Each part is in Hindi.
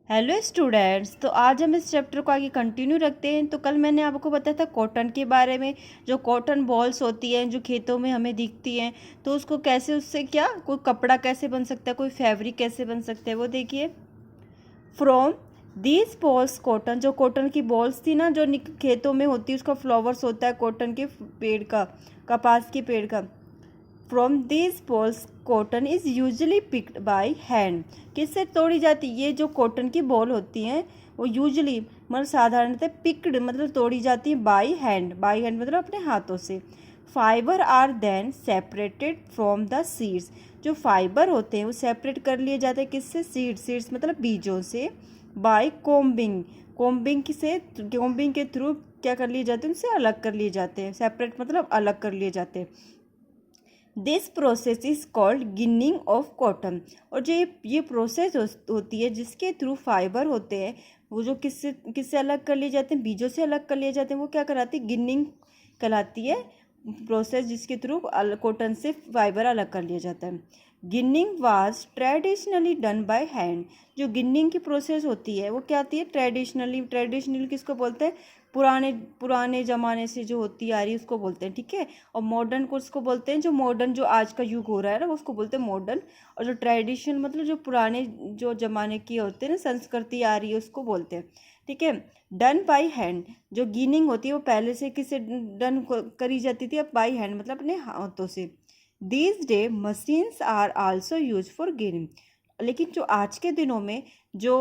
Hello students. तो आज हम इस चैप्टर को आगे कंटिन्यू रखते हैं। तो कल मैंने आपको बताया था कॉटन के बारे में, जो कॉटन बॉल्स होती हैं जो खेतों में हमें दिखती हैं, तो उसको कैसे, उससे क्या कोई कपड़ा कैसे बन सकता है, कोई फैब्रिक कैसे बन सकता है, वो देखिए। फ्रॉम दीज बॉल्स कॉटन, जो कॉटन की बॉल्स थी ना, जो खेतों में होती है, उसका फ्लावर्स होता है कॉटन के पेड़ का, कपास के पेड़ का। From this balls cotton is usually picked by hand. किससे तोड़ी जाती है? ये जो कॉटन की बॉल होती हैं वो यूजली मतलब साधारणतः पिक्ड मतलब तोड़ी जाती है बाई हैंड। बाई हैंड मतलब अपने हाथों से। Fibre are then separated from the seeds. जो फाइबर होते हैं वो सेपरेट कर लिए जाते हैं किससे? सीड्स मतलब बीजों से। बाय कोम्बिंग, कोम्बिंग के थ्रू क्या कर लिए जाते हैं? उनसे अलग कर लिए जाते हैं। सेपरेट मतलब अलग कर लिए जाते हैं। This process is called ginning of cotton. और जो ये प्रोसेस होती है जिसके थ्रू फाइबर होते हैं वो जो किससे किससे अलग कर लिए जाते हैं? बीजों से अलग कर लिए जाते हैं। वो क्या कराती है? गिनिंग कहलाती है प्रोसेस, जिसके थ्रू कॉटन से फाइबर अलग कर लिया जाता है। Ginning was traditionally done by hand. जो गिनिंग की प्रोसेस होती है वो क्या आती है? ट्रेडिशनली किसको बोलते हैं? पुराने पुराने ज़माने से जो होती आ रही है उसको बोलते हैं, ठीक है। और मॉडर्न को उसको बोलते हैं, जो मॉडर्न जो आज का युग हो रहा है ना उसको बोलते हैं मॉडर्न। और जो ट्रेडिशन मतलब जो पुराने जो ज़माने की होते हैं ना, संस्कृति आ रही है, उसको बोलते हैं, ठीक है। डन बाई हैंड, जो गिनिंग होती है वो पहले से किससे डन करी जाती थी? अब बाई हैंड मतलब अपने हाथों से। These day machines are also use for ginning. लेकिन जो आज के दिनों में जो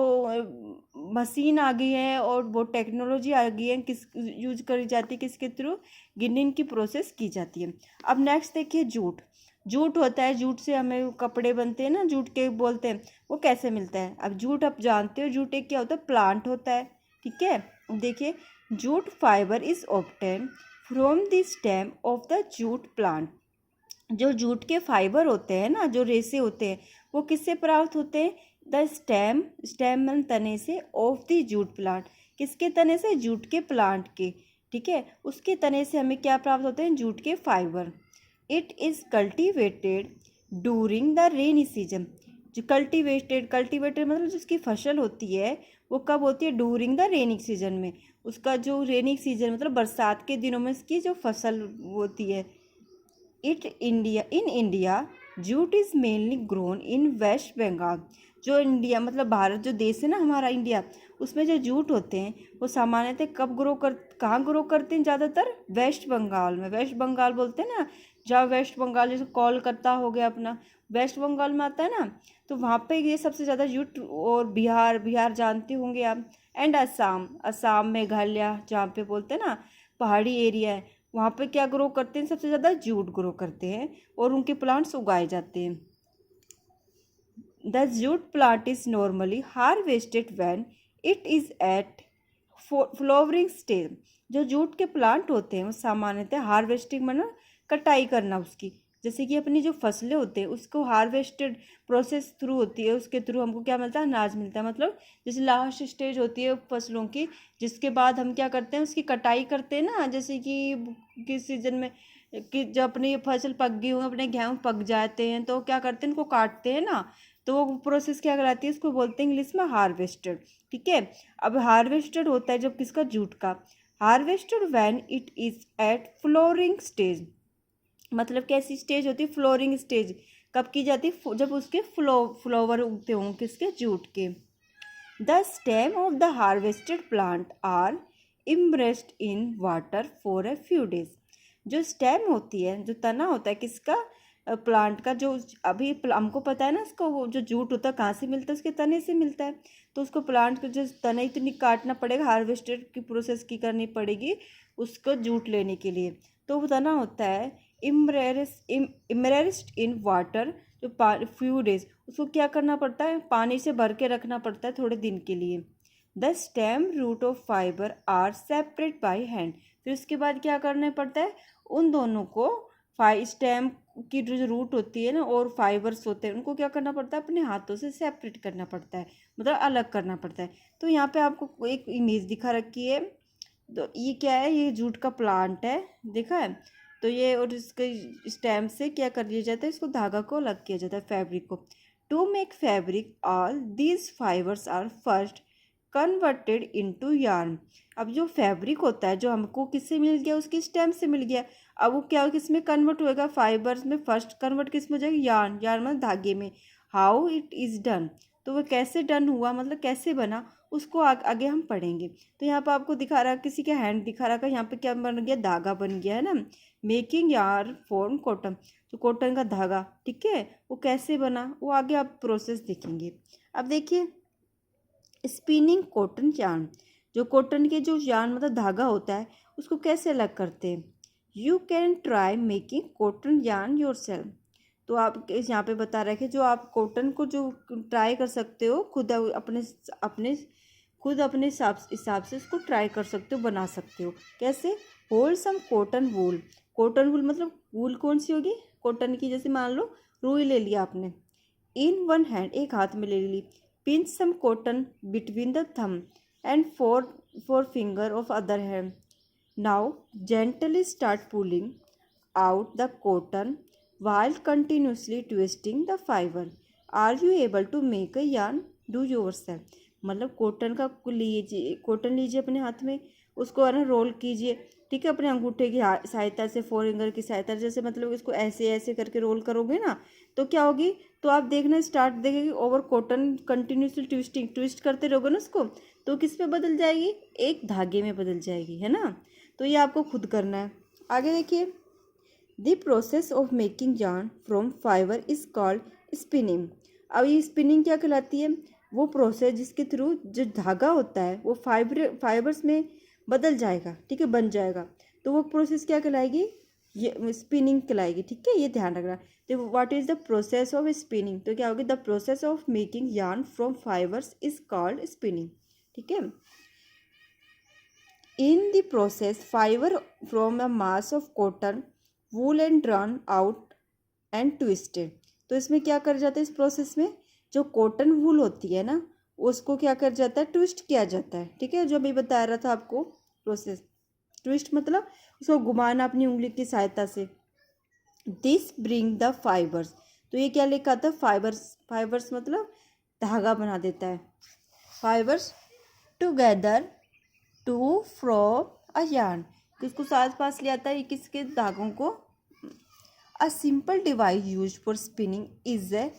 मशीन आ गई है और वो टेक्नोलॉजी आ गई है, किस यूज करी जाती है? किसके थ्रू? गिनिंग की प्रोसेस की जाती है। अब नेक्स्ट देखिए, जूट। जूट होता है, जूट से हमें कपड़े बनते हैं ना, जूट के बोलते हैं। वो कैसे मिलता है? अब जूट आप जानते हो, जूट एक क्या होता है? प्लांट होता है, ठीक है। देखिए, jute fibre is obtain from the stem of the jute plant. जो जूट के फाइबर होते हैं ना, जो रेसे होते हैं, वो किससे प्राप्त होते हैं? द स्टेम तने से ऑफ द जूट प्लांट। किसके तने से? जूट के प्लांट के, ठीक है। उसके तने से हमें क्या प्राप्त होते हैं? जूट के fibre. It is cultivated during the rainy season. जो कल्टिवेटेड मतलब जिसकी फसल होती है वो कब होती है? डूरिंग द रेनी सीजन में। उसका जो रेनी सीजन मतलब बरसात के दिनों में उसकी जो फसल होती है। In India jute is mainly grown in West Bengal. जो इंडिया मतलब भारत जो देश है ना हमारा इंडिया, उसमें जो जूट होते हैं वो सामान्यतः कहाँ ग्रो करते हैं? ज़्यादातर वेस्ट बंगाल में। वेस्ट बंगाल बोलते हैं ना, जहाँ वेस्ट बंगाल जैसे कोलकाता हो गया अपना, वेस्ट बंगाल में आता है ना, तो वहाँ पे ये सबसे ज़्यादा जूट। और बिहार जानते होंगे आप। एंड असम मेघालय, जहाँ पे बोलते हैं ना पहाड़ी एरिया है, वहाँ पे क्या ग्रो करते हैं? सबसे ज़्यादा जूट ग्रो करते हैं और उनके प्लांट्स उगाए जाते हैं। The jute plant is normally harvested when it is at flowering stage. जो जूट के प्लांट होते हैं वो सामान्यतः हार्वेस्टिंग मतलब कटाई करना उसकी, जैसे कि अपनी जो फसलें होते हैं उसको हार्वेस्टेड प्रोसेस थ्रू होती है, उसके थ्रू हमको क्या मिलता है? अनाज मिलता है। मतलब जैसे लास्ट स्टेज होती है फसलों की, जिसके बाद हम क्या करते हैं? उसकी कटाई करते हैं ना, जैसे कि किस सीजन में कि जब अपनी फसल पक गई हो, अपने गेहूँ पक जाते हैं तो क्या करते हैं? इनको काटते हैं ना, तो वो प्रोसेस क्या कहलाती है? उसको बोलते हैं इंग्लिश में हार्वेस्टेड, ठीक है। अब हार्वेस्टेड होता है जब किसका? जूट का। Harvested when it is at flowering stage. मतलब कैसी स्टेज होती है? Flowering stage. कब की जाती है? जब उसके फ्लावर उगते हों किसके? जूट के। The stem of the harvested plant are immersed in water for a few days. जो स्टेम होती है, जो तना होता है किसका? प्लांट का। जो अभी हमको पता है ना, इसको वो जो जूट होता है कहाँ से मिलता है? उसके तने से मिलता है। तो उसको प्लांट को जो तने इतनी काटना पड़ेगा, हार्वेस्टेड की प्रोसेस की करनी पड़ेगी उसको जूट लेने के लिए। तो वो तना होता है इमरेस्ड इन वाटर, जो फ्यू डेज उसको क्या करना पड़ता है? पानी से भर के रखना पड़ता है थोड़े दिन के लिए। The stem root of fibre are separate by hand. फिर उसके बाद क्या करना पड़ता है? उन दोनों को स्टेम की जो रूट होती है ना और फाइबर्स होते हैं उनको क्या करना पड़ता है? अपने हाथों से सेपरेट करना पड़ता है, मतलब अलग करना पड़ता है। तो यहाँ पे आपको एक इमेज दिखा रखी है। तो ये क्या है? ये जूट का प्लांट है, देखा है। तो ये और इसके स्टेम से क्या कर लिया जाता है? इसको धागा को अलग किया जाता है, फैब्रिक को। To make fabric all these fibres are first converted into yarn. अब जो फैब्रिक होता है जो हमको किससे मिल गया, उसकी स्टेम से मिल गया। अब वो क्या किस में कन्वर्ट होएगा, फाइबर्स में। फर्स्ट कन्वर्ट किस में हो जाएगा, यार्न। यार्न मतलब धागे में। हाउ इट इज़ डन, तो वो कैसे डन हुआ मतलब कैसे बना, उसको आगे हम पढ़ेंगे। तो यहाँ पर आपको दिखा रहा, किसी का हैंड दिखा रहा है, यहाँ पे क्या बन गया, धागा बन गया है ना। मेकिंग यार फॉर्म कॉटन, जो कॉटन का धागा, ठीक है, वो कैसे बना वो आगे आप प्रोसेस देखेंगे। अब देखिए स्पिनिंग कॉटन यार्न, जो कॉटन के जो यार्न मतलब धागा होता है उसको कैसे अलग करते हैं। You can try making cotton yarn your self, तो आप यहाँ पे बता रहे हैं कि जो आप कॉटन को जो ट्राई कर सकते हो खुद, अपने अपने खुद अपने हिसाब से उसको ट्राई कर सकते हो, बना सकते हो। कैसे, hold some cotton wool, cotton wool मतलब वूल कौन सी होगी, कॉटन की। जैसे मान लो रुई ले लिया आपने, इन वन हैंड एक हाथ में ले ली, pinch some cotton between the thumb and four finger of other hand. Now gently start pulling out the cotton while continuously twisting the fiber. Are you able to make a yarn? Do yourself. मतलब कॉटन का लीजिए, कॉटन लीजिए अपने हाथ में, उसको है ना रोल कीजिए, ठीक है, अपने अंगूठे की सहायता से, फोर फिंगर की सहायता से। जैसे मतलब इसको ऐसे ऐसे करके रोल करोगे ना तो क्या होगी, तो आप देखना स्टार्ट देखेंगे ओवर कॉटन कंटिन्यूसली ट्विस्ट करते रहोगे ना उसको, तो किस में बदल जाएगी, एक धागे में बदल जाएगी, है ना। तो ये आपको खुद करना है। आगे देखिए, the process of making yarn from fibre is called spinning. अब ये स्पिनिंग क्या कहलाती है, वो प्रोसेस जिसके थ्रू जो धागा होता है वो फाइबर्स में बदल जाएगा, ठीक है, बन जाएगा, तो वो प्रोसेस क्या कहलाएगी, ये स्पिनिंग कहलाएगी, ठीक है, ये ध्यान रखना। तो what is the process of spinning, तो क्या होगी, the process of making yarn from fibres is called spinning, ठीक है। In the process fibre from a mass of cotton wool and drawn out and twisted, तो इसमें क्या कर जाता है, इस प्रोसेस में जो कॉटन वूल होती है ना उसको क्या कर जाता है, ट्विस्ट किया जाता है, ठीक है, जो अभी बता रहा था आपको प्रोसेस। ट्विस्ट मतलब उसको घुमाना अपनी उंगली की सहायता से। दिस ब्रिंग द फाइबर्स, तो ये क्या लिखा था, फाइबर्स, फाइबर्स मतलब धागा बना देता है, fibres together to from a yarn, किसको साथ पास ले आता है, किसके धागों को। A simple device use for spinning is a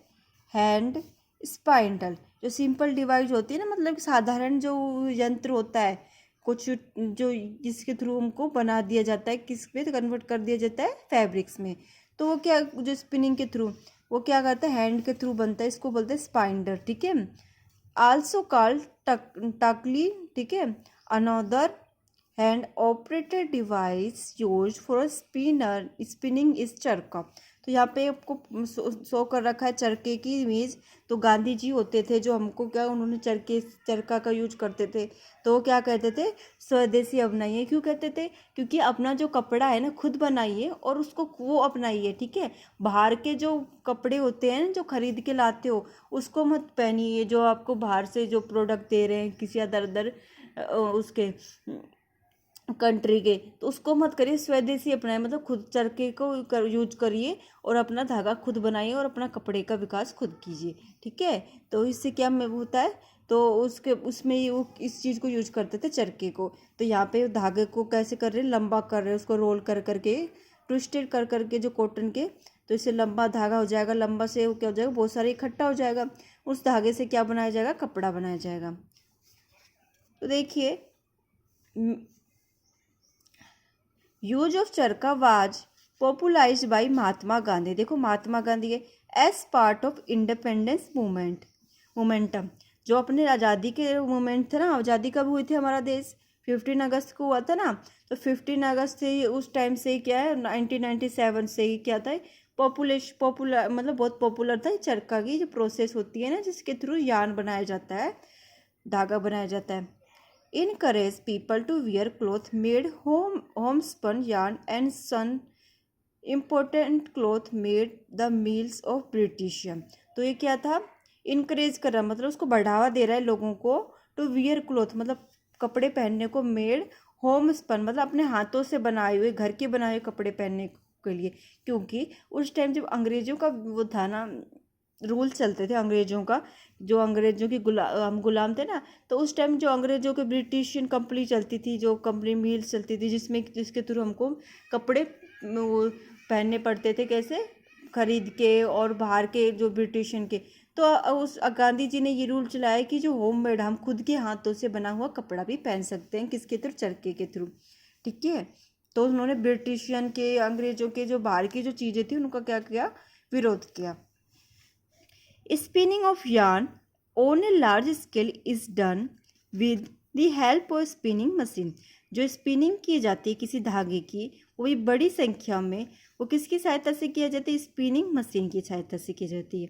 hand spindle, जो सिंपल डिवाइस होती है ना, मतलब साधारण जो यंत्र होता है कुछ जो जिसके थ्रू हमको बना दिया जाता है, किस पे कन्वर्ट कर दिया जाता है, फैब्रिक्स में। तो वो क्या, जो स्पिनिंग के थ्रू वो क्या करता है, हैंड के थ्रू बनता है, इसको बोलते हैं स्पाइंडर, ठीक है। आल्सो कॉल्ड टकली, ठीक है, another hand operated device use for spinner spinning is चरखा। तो यहाँ पे आपको शो कर रखा है चरखे की इमेज। तो गांधी जी होते थे जो हमको क्या, उन्होंने चरखा का यूज करते थे, तो वो क्या कहते थे, स्वदेशी अपनाइए। क्यों कहते थे, क्योंकि अपना जो कपड़ा है ना खुद बनाइए और उसको वो अपनाइए, ठीक है। बाहर के जो कपड़े होते हैं जो खरीद के लाते हो उसको मत पहनिए, जो आपको बाहर से जो प्रोडक्ट दे रहे हैं किसी अदर अदर उसके कंट्री के, तो उसको मत करिए, स्वदेशी अपनाए, मतलब खुद चरखे को यूज करिए और अपना धागा खुद बनाइए और अपना कपड़े का विकास खुद कीजिए, ठीक है। तो इससे क्या में होता है, तो उसके उसमें वो इस चीज़ को यूज करते थे चरखे को। तो यहाँ पे धागे को कैसे कर रहे हैं, लंबा कर रहे हैं, उसको रोल कर करके ट्विस्टेड कर करके जो कॉटन के, तो इससे लंबा धागा हो जाएगा, लंबा से वो क्या हो जाएगा, बहुत सारे इकट्ठा हो जाएगा, उस धागे से क्या बनाया जाएगा, कपड़ा बनाया जाएगा। तो देखिए use of charkha was popularised by Mahatma Gandhi, देखो महात्मा गांधी है, as part of independence momentum, जो अपने आज़ादी के मोमेंट थे ना, आज़ादी कब हुई थी हमारा देश, 15 अगस्त को हुआ था ना। तो 15 अगस्त से उस टाइम से क्या है, 1997 से ही क्या था, पॉपुलर मतलब बहुत पॉपुलर था चरखा की जो प्रोसेस होती है ना, जिसके थ्रू यार्न बनाया जाता है, धागा बनाया जाता है। encourage people to wear cloth made homespun yarn and some important cloth made the meals of Britisham। तो ये क्या था, इनकरेज कर रहा मतलब उसको बढ़ावा दे रहा है लोगों को, टू वियर क्लोथ मतलब कपड़े पहनने को, मेड होम स्पन मतलब अपने हाथों से बनाए हुए, घर के बनाए हुए कपड़े पहनने के लिए। क्योंकि उस टाइम जब अंग्रेजों का वो था ना रूल चलते थे अंग्रेज़ों का, जो अंग्रेज़ों की हम गुलाम थे ना, तो उस टाइम जो अंग्रेज़ों के ब्रिटिशियन कंपनी चलती थी, जो कंपनी मिल्स चलती थी, जिसके थ्रू हमको कपड़े वो पहनने पड़ते थे, कैसे खरीद के, और बाहर के जो ब्रिटिशियन के। तो उस गांधी जी ने ये रूल चलाया कि जो होममेड, हम खुद के हाथों से बना हुआ कपड़ा भी पहन सकते हैं, किसके थ्रू, चरखे के थ्रू। ठीक है। तो उन्होंने ब्रिटिशियन के, अंग्रेजों के जो बाहर की जो चीज़ें थी उनका क्या किया, विरोध किया। Spinning of yarn on a large scale is done with the help of spinning machine. जो स्पिनिंग की जाती है किसी धागे की, वो भी बड़ी संख्या में, वो किसकी सहायता से किया जाता है, स्पिनिंग मशीन की सहायता से की जाती है।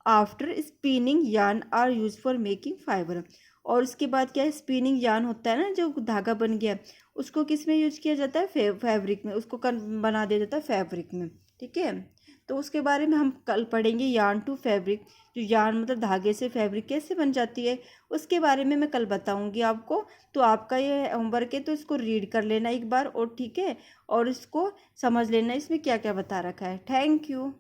After spinning yarn are use for making fibre. और उसके बाद क्या है, स्पिनिंग yarn होता है ना, जो धागा बन गया, उसको किस में यूज किया जाता है, फैब्रिक में, उसको बना दिया जाता है फैब्रिक में। ठीक है। तो उसके बारे में हम कल पढ़ेंगे, यार्न टू फैब्रिक। जो यार्न मतलब धागे से फैब्रिक कैसे बन जाती है, उसके बारे में मैं कल बताऊंगी आपको। तो आपका ये होमवर्क है, तो इसको रीड कर लेना एक बार, और ठीक है, और इसको समझ लेना इसमें क्या क्या बता रखा है। Thank you.